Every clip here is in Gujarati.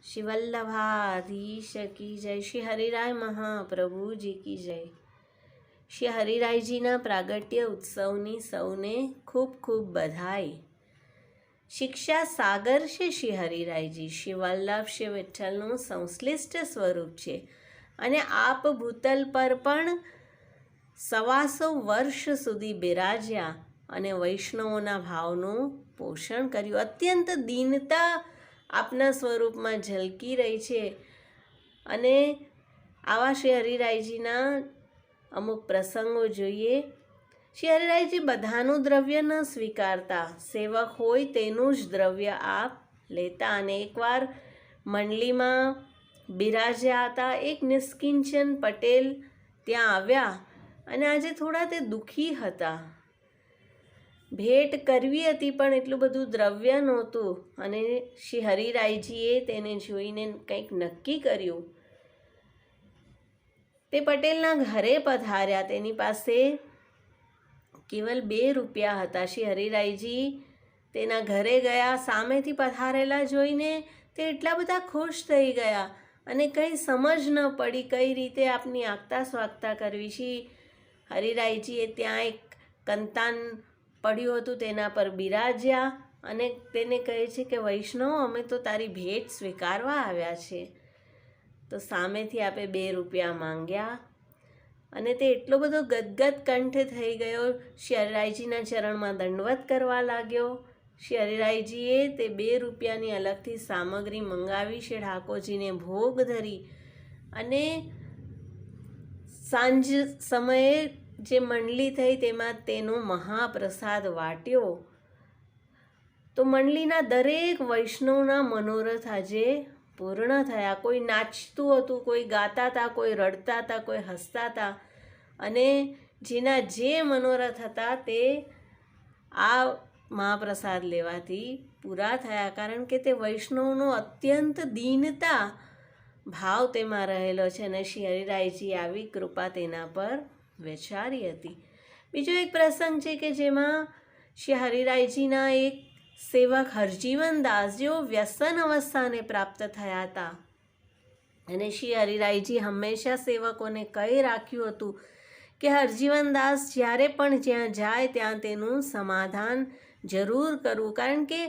श्री वल्लभाधीश की जय। श्री हरिराय महाप्रभु जी की जय। श्री હરિરાયજીના પ્રાગટ્ય ઉત્સવની સૌને ખૂબ ખૂબ બધાઈ। શિક્ષા સાગર છે શ્રી હરિરાયજી, શ્રી વલ્લભ શ્રી વિઠ્ઠલનું સંશ્લિષ્ટ સ્વરૂપ છે અને આપ ભૂતલ પર પણ 125 વર્ષ સુધી બિરાજ્યા અને વૈષ્ણવોના ભાવનું પોષણ કર્યું। અત્યંત દીનતા આપના સ્વરૂપમાં ઝલકી રહી છે અને આવા શ્રી હરિરાયજીના અમુક પ્રસંગો જોઈએ। શ્રી હરિરાયજી બધાનું દ્રવ્ય ન સ્વીકારતા, સેવક હોય તેનું જ દ્રવ્ય આપ લેતા અને એકવાર મંડલીમાં બિરાજ્યા હતા। એક નિષ્કિંચન પટેલ ત્યાં આવ્યા અને આજે થોડા તે દુઃખી હતા। ભેટ કરવી હતી પણ એટલું બધું દ્રવ્ય નહોતું અને શ્રી હરિરાયજીએ તેને જોઈને કંઈક નક્કી કર્યું। તે પટેલના ઘરે પધાર્યા। તેની પાસે કેવલ 2 રૂપિયા હતા। શ્રી હરિરાયજી તેના ઘરે ગયા। સામેથી પધારેલા જોઈને તે એટલા બધા ખુશ થઈ ગયા અને કંઈ સમજ ન પડી કઈ રીતે આપની આગતા સ્વાગતા કરવી। શ્રી હરિરાયજીએ ત્યાં એક કંતાન પડ્યું હતું તેના પર બિરાજ્યા અને તેને કહે છે કે વૈષ્ણવ, અમે તો તારી ભેટ સ્વીકારવા આવ્યા છે। તો સામેથી આપે 2 રૂપિયા માંગ્યા અને તે એટલો બધો ગદગદ કંઠે થઈ ગયો, શ્રી હરિરાયજીના ચરણમાં દંડવત કરવા લાગ્યો। શ્રી હરિરાયજીએ તે 2 રૂપિયાની અલગથી સામગ્રી મંગાવી, શ્રી ઠાકોરજીને ભોગ ધરી અને સાંજ સમયે જે મંડલી થઈ તેમાં તેનો મહાપ્રસાદ વાટ્યો। તો મંડલીના દરેક વૈષ્ણવના મનોરથ આજે પૂર્ણ થયા। કોઈ નાચતું હતું, કોઈ ગાતા હતા, કોઈ રડતા હતા, કોઈ હસતા હતા અને જેના જે મનોરથ હતા તે આ મહાપ્રસાદ લેવાથી પૂરા થયા, કારણ કે તે વૈષ્ણવનો અત્યંત દીનતા ભાવ તેમાં રહેલો છે અને શ્રી હરિરાયજી આવી કૃપા તેના પર વિચારી હતી। બીજો એક પ્રસંગ છે કે જેમાં શ્રી હરિરાયજીના એક સેવક હરજીવનદાસ જેઓ વ્યસન અવસ્થાને પ્રાપ્ત થયા હતા અને શ્રી હરિરાયજી હંમેશા સેવકોને કહી રાખ્યું હતું કે હરજીવનદાસ જ્યારે પણ જ્યાં જાય ત્યાં તેનું સમાધાન જરૂર કરવું, કારણ કે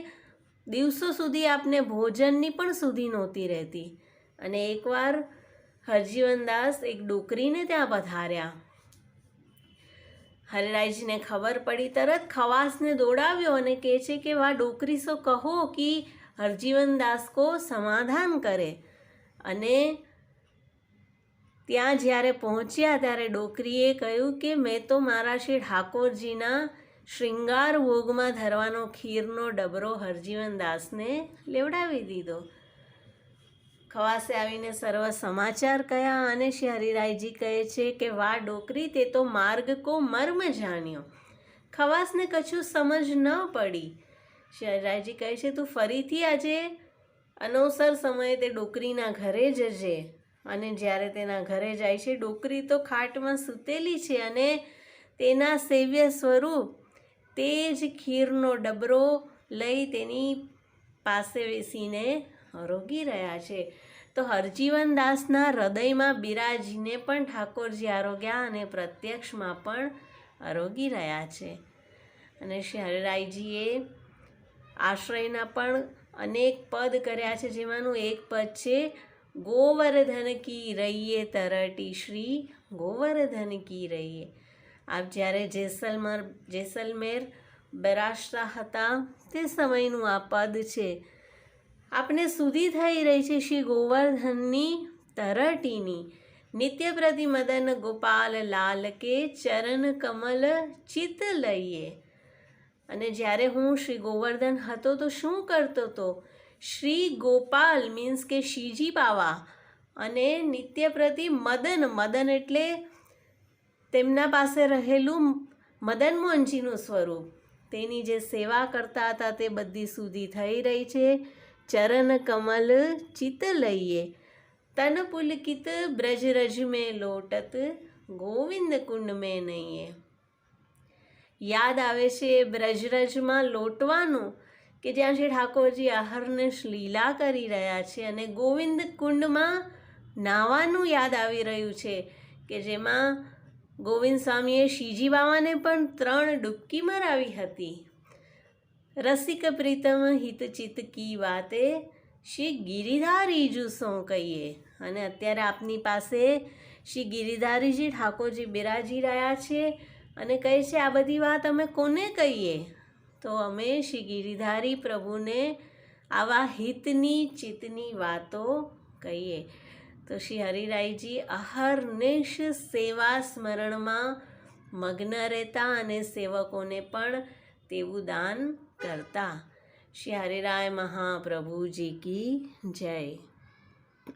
દિવસો સુધી આપને ભોજનની પણ સુધી નહોતી રહેતી। અને એકવાર હરજીવનદાસ એક ડોકરીને ત્યાં પધાર્યા। હરિરાયજીને ખબર પડી, તરત ખવાસને દોડાવ્યો અને કહે છે કે વાહ ડોકરી સો કહો કે હરજીવનદાસ કો સમાધાન કરે। અને ત્યાં જ્યારે પહોંચ્યા ત્યારે ડોકરીએ કહ્યું કે મેં તો મારા શ્રી ઠાકોરજીના શૃંગાર ભોગમાં ધરવાનો ખીરનો ડબરો હરજીવનદાસને લેવડાવી દીધો। ખવાસે આવીને સર્વ સમાચાર કહ્યા અને શ્રી હરિરાયજી કહે છે કે વાહ ડોકરી, તે તો માર્ગ કો મર્મ જાણ્યો। ખવાસને કશું સમજ ન પડી। શ્રી હરિરાયજી કહે છે તું ફરીથી આજે અનવસર સમયે તે ડોકરીના ઘરે જજે। અને જ્યારે તેના ઘરે જાય છે, ડોકરી તો ખાટમાં સૂતેલી છે અને તેના સેવ્ય સ્વરૂપ તે જ ખીરનો ડબરો લઈ તેની પાસે બેસીને આરોગી રહ્યા છે। તો હરજીવનદાસના હૃદયમાં બિરાજીને પણ ઠાકોરજી આરોગ્યા અને પ્રત્યક્ષમાં પણ આરોગી રહ્યા છે। અને શ્રી હરિરાયજીએ આશ્રયના પણ અનેક પદ કર્યા છે, જેમાંનું એક પદ છે ગોવર્ધન કી રહીએ તરટી શ્રી ગોવર્ધન કી રહીએ। આપ જ્યારે જેસલમેર બિરાજતા હતા તે સમયનું આ પદ છે। આપને સુધી થઈ રહી છે શ્રી ગોવર્ધનની તરટીની। નિત્ય પ્રતિ મદન ગોપાલ લાલ કે ચરણ કમલ ચિત લઈએ। અને જ્યારે હું શ્રી ગોવર્ધન હતો તો શું કરતો હતો? શ્રી ગોપાલ મીન્સ કે શ્રીજી બાવા અને નિત્ય પ્રતિ મદન, મદન એટલે તેમના પાસે રહેલું મદન મોહનજીનું સ્વરૂપ, તેની જે સેવા કરતા હતા તે બધી સુધી થઈ રહી છે। ચરણ કમલ ચિત લઈએ, તન પુલકિત બ્રજરજ મેં લોટત ગોવિંદ કુંડ મેં નહીં। યાદ આવે છે બ્રજરજમાં લોટવાનું કે જ્યાં શ્રી ઠાકોરજી અહર્નિશ લીલા કરી રહ્યા છે અને ગોવિંદ કુંડમાં નાવાનું યાદ આવી રહ્યું છે, કે જેમાં ગોવિંદ સ્વામીએ શ્રીજી બાવાને પણ 3 ડૂબકી મરાવી હતી. રસિક પ્રીતમ હિત ચિત કી વાતે શ્રી ગિરિધારી જુસો કહીએ. અને અત્યારે આપની પાસે શ્રી ગિરિધારીજી ઠાકોરજી બિરાજી રહ્યા છે અને કહે છે આ બધી વાત અમે કોને કહીએ? તો અમે શ્રી ગિરિધારી પ્રભુને આવા હિતની ચિત્તની વાતો કહીએ. તો શ્રી હરિરાયજી અહર્નિશ સેવા સ્મરણમાં મગ્ન રહેતા અને સેવકોને પણ તેવું દાન કરતા. શ્રી હરિરાય મહાપ્રભુજી કી જય.